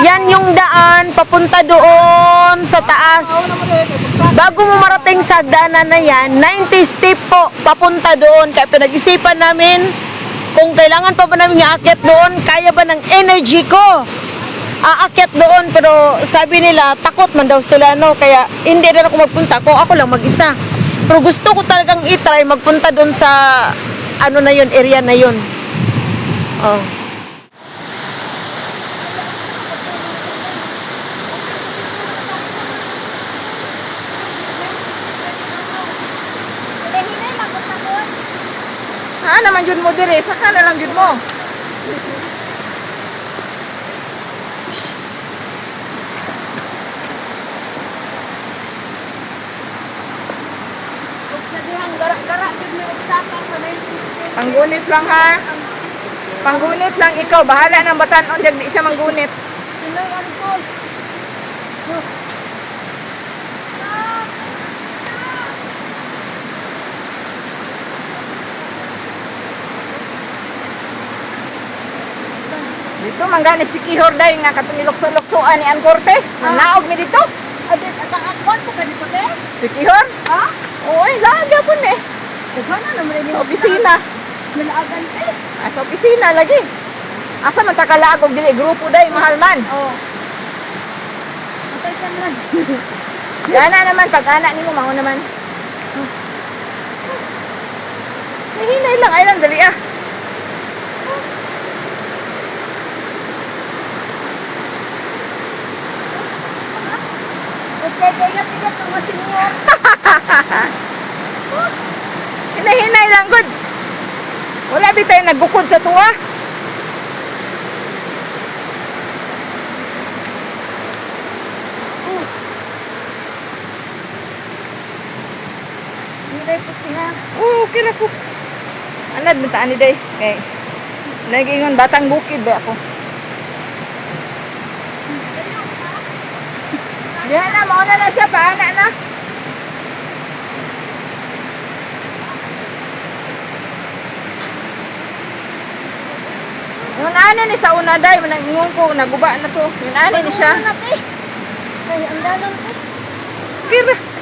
Yan yung daan papunta doon sa taas. Bago mo marating sa daanan na yan, 90 step po papunta doon. Kaya pinag-isipan namin kung kailangan pa ba namin aakyat doon, kaya ba ng energy ko aakyat doon. Pero sabi nila, takot man daw sila, no? Kaya hindi na ako magpunta kung ako lang mag-isa. Pero gusto ko talagang i-try magpunta doon sa ano na yun, area na yun. Oh. Naman jud mo dire, saka na lang jud mo. Panggunit lang ha. Panggunit lang ikaw, bahala ng batanon jag di siya manggunit. Dito manggani si Kihor day nga katong nilukso-luksoan ni Ann Cortez. Naog mi dito. Adit at ang akon po ka dito, te? Si Kihor? Ha? Oy, lagi po ni. Sana naman rin Sa opisina. Nalaagan, te? Sa opisina lagi. Asa man ta kalaag og dili grupo day mahal man. Oo. Atay ka man. Gana naman pag anak nimo mao naman. Hinay lang ay lang dali ah. Okay, ingat-ingat ang masin mo. Hinay-hinay lang good. Wala bi tayo nagbukod sa tuwa. Hindi puti ha. Okay na po. Anad mo taan ni day. Okay. Nagingon batang bukid ba ako. Diyan na, mauna na siya, paana na. Yung ano ni sa una day, manangingon ko, naguba na to. Yung ano ni siya. Ay, ang dalang, te. Kira.